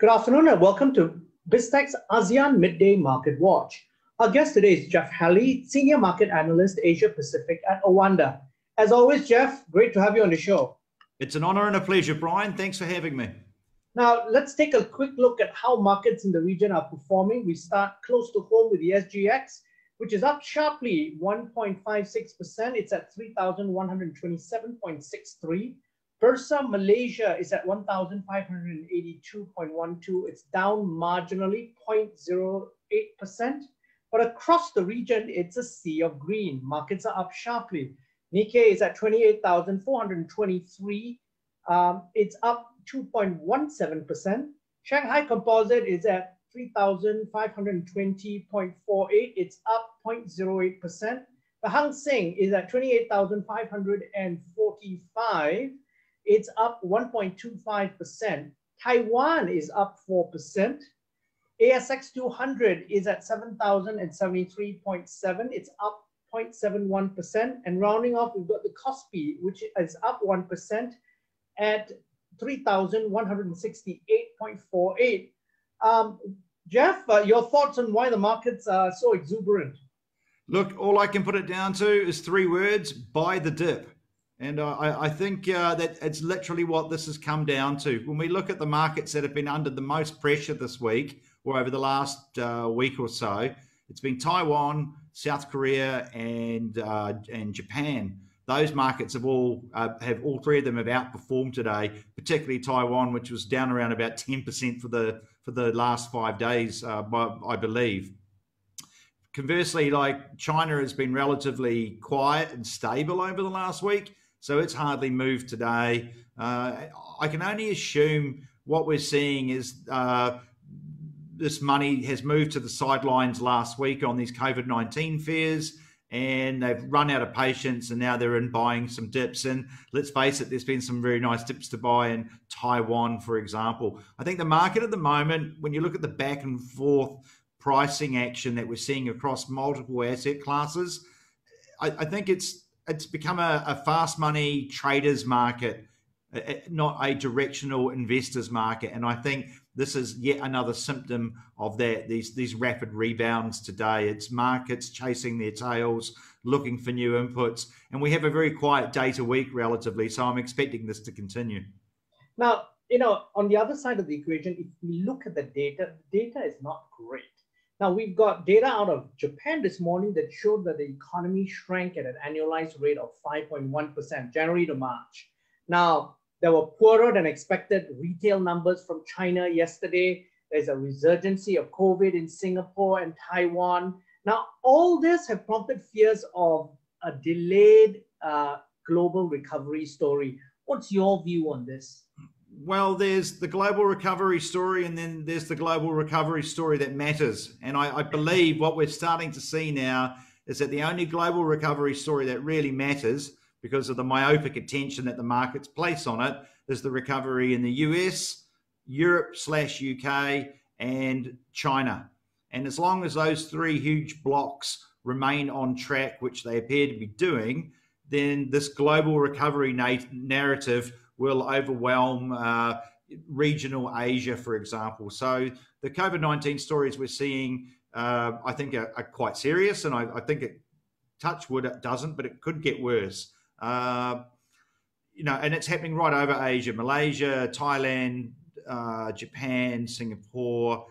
Good afternoon and welcome to BizTech's ASEAN Midday Market Watch. Our guest today is Jeff Halley, Senior Market Analyst, Asia Pacific at OANDA. As always, Jeff, great to have you on the show. It's an honor and a pleasure, Brian. Thanks for having me. Now, let's take a quick look at how markets in the region are performing. We start close to home with the SGX, which is up sharply 1.56%. It's at 3,127.63. Bursa Malaysia is at 1,582.12. It's down marginally 0.08%. But across the region, it's a sea of green. Markets are up sharply. Nikkei is at 28,423. It's up 2.17%. Shanghai Composite is at 3,520.48. It's up 0.08%. The Hang Seng is at 28,545. It's up 1.25%. Taiwan is up 4%. ASX 200 is at 7,073.7. It's up 0.71%. And rounding off, we've got the Kospi, which is up 1% at 3,168.48. Jeff, your thoughts on why the markets are so exuberant? Look, all I can put it down to is three words: buy the dip. And I think that it's literally what this has come down to. When we look at the markets that have been under the most pressure this week or over the last week or so, it's been Taiwan, South Korea, and Japan. Those markets have all three of them have outperformed today, particularly Taiwan, which was down around about 10% for the last 5 days, I believe. Conversely, like China has been relatively quiet and stable over the last week, so it's hardly moved today. I can only assume what we're seeing is this money has moved to the sidelines last week on these COVID-19 fears, and they've run out of patience, and now they're in buying some dips. And let's face it, there's been some very nice dips to buy in Taiwan, for example. I think the market at the moment, when you look at the back and forth pricing action that we're seeing across multiple asset classes, I think it's become a fast money traders market, not a directional investors market. And I think this is yet another symptom of that, these rapid rebounds today. It's markets chasing their tails, looking for new inputs. And we have a very quiet data week relatively, so I'm expecting this to continue. Now, on the other side of the equation, if we look at the data is not great. Now, we've got data out of Japan this morning that showed that the economy shrank at an annualized rate of 5.1%, January to March. Now, there were poorer than expected retail numbers from China yesterday. There's a resurgence of COVID in Singapore and Taiwan. Now, all this have prompted fears of a delayed global recovery story. What's your view on this? Well, there's the global recovery story, and then there's the global recovery story that matters. And I believe what we're starting to see now is that the only global recovery story that really matters, because of the myopic attention that the markets place on it, is the recovery in the US, Europe/UK, and China. And as long as those three huge blocks remain on track, which they appear to be doing, then this global recovery narrative will overwhelm regional Asia, for example. So the COVID-19 stories we're seeing, I think, are quite serious, and I think touch wood, it doesn't, but it could get worse. And it's happening right over Asia: Malaysia, Thailand, Japan, Singapore,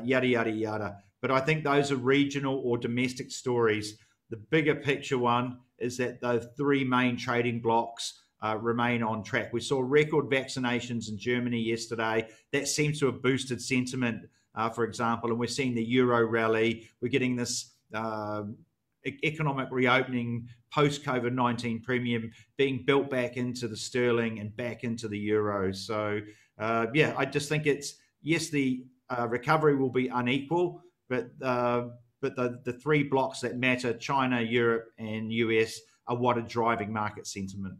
yada, yada, yada. But I think those are regional or domestic stories. The bigger picture one is that those three main trading blocks remain on track. We saw record vaccinations in Germany yesterday. That seems to have boosted sentiment, for example, and we're seeing the euro rally. We're getting this economic reopening post-COVID-19 premium being built back into the sterling and back into the euro. So, I just think yes, the recovery will be unequal, but the three blocks that matter, China, Europe, and US, are what are driving market sentiment.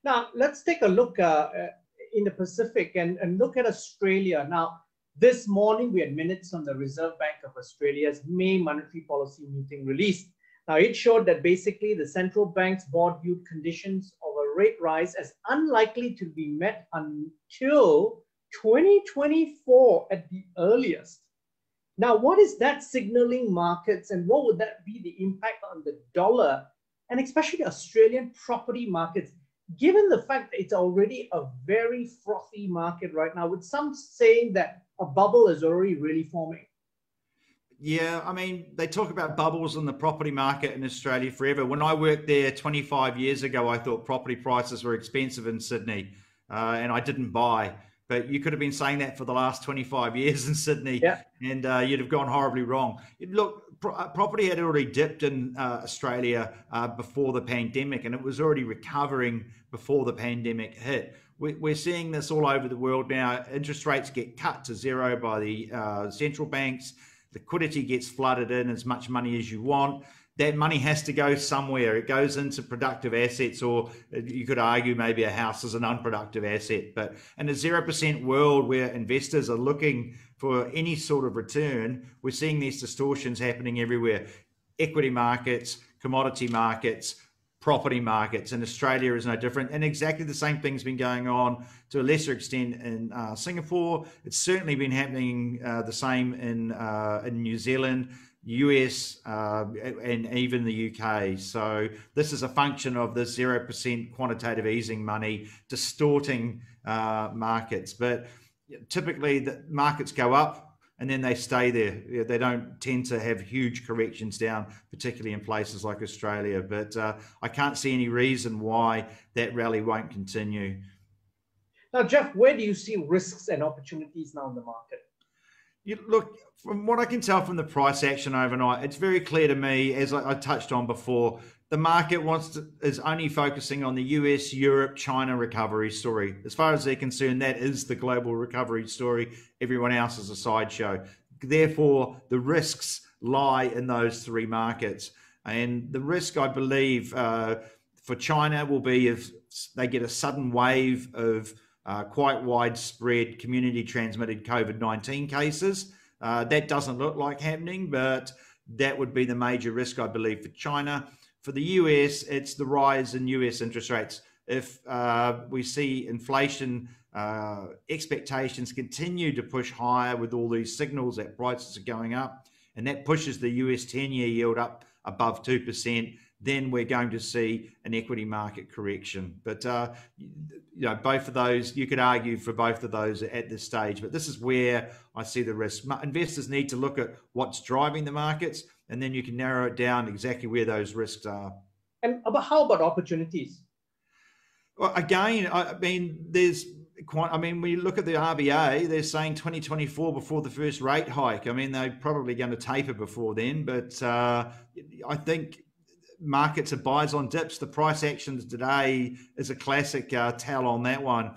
Now, let's take a look in the Pacific and look at Australia. Now, this morning, we had minutes on the Reserve Bank of Australia's May monetary policy meeting released. Now, it showed that basically the central bank's board viewed conditions of a rate rise as unlikely to be met until 2024 at the earliest. Now, what is that signaling markets, and what would that be the impact on the dollar and especially Australian property markets, given the fact that it's already a very frothy market right now, with some saying that a bubble is already really forming? Yeah, I mean, they talk about bubbles in the property market in Australia forever. When I worked there 25 years ago, I thought property prices were expensive in Sydney, and I didn't buy. But you could have been saying that for the last 25 years in Sydney, Yeah. and you'd have gone horribly wrong. Look, property had already dipped in Australia before the pandemic, and it was already recovering before the pandemic hit. We're seeing this all over the world now. Interest rates get cut to zero by the central banks. Liquidity gets flooded in as much money as you want. That money has to go somewhere. It goes into productive assets, or you could argue maybe a house is an unproductive asset. But in a 0% world where investors are looking for any sort of return, we're seeing these distortions happening everywhere. Equity markets, commodity markets, property markets, and Australia is no different. And exactly the same thing's been going on to a lesser extent in Singapore. It's certainly been happening the same in New Zealand, US, and even the UK. So this is a function of the 0% quantitative easing money distorting markets. But typically the markets go up and then they stay there. They don't tend to have huge corrections down, particularly in places like Australia. But I can't see any reason why that rally won't continue. Now, Jeff, where do you see risks and opportunities now in the market? Look, from what I can tell from the price action overnight, it's very clear to me, as I touched on before, the market is only focusing on the US, Europe, China recovery story. As far as they're concerned, that is the global recovery story. Everyone else is a sideshow. Therefore, the risks lie in those three markets. And the risk, I believe, for China will be if they get a sudden wave of quite widespread community transmitted COVID-19 cases. That doesn't look like happening, but that would be the major risk, I believe, for China. For the US, it's the rise in US interest rates. If we see inflation expectations continue to push higher with all these signals that prices are going up, and that pushes the US 10-year yield up above 2%, then we're going to see an equity market correction. But both of those, you could argue for both of those at this stage. But this is where I see the risk. Investors need to look at what's driving the markets, and then you can narrow it down exactly where those risks are. And how about opportunities? Well, again, I mean, when you look at the RBA, they're saying 2024 before the first rate hike. I mean, they're probably going to taper before then, but I think markets are buys on dips. The price actions today is a classic tell on that one.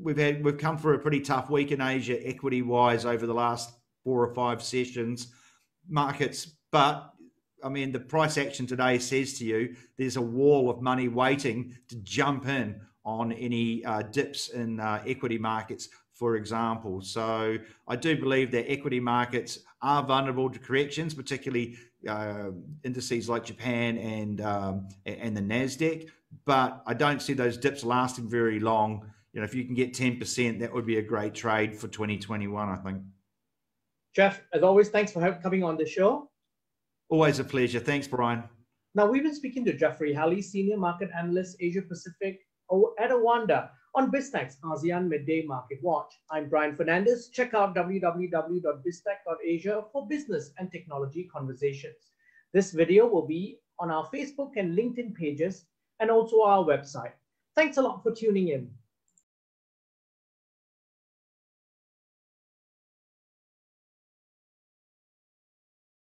We've come through a pretty tough week in Asia equity wise over the last 4 or 5 sessions markets, but I mean the price action today says to you there's a wall of money waiting to jump in on any dips in equity markets, for example. So I do believe that equity markets are vulnerable to corrections, particularly indices like Japan and the NASDAQ, but I don't see those dips lasting very long. If you can get 10%, that would be a great trade for 2021, I think. Jeff, as always, thanks for coming on the show. Always a pleasure. Thanks, Brian. Now, we've been speaking to Jeffrey Halley, Senior Market Analyst, Asia Pacific at OANDA on BizTech's ASEAN Midday Market Watch. I'm Brian Fernandez. Check out www.biztech.asia for business and technology conversations. This video will be on our Facebook and LinkedIn pages and also our website. Thanks a lot for tuning in.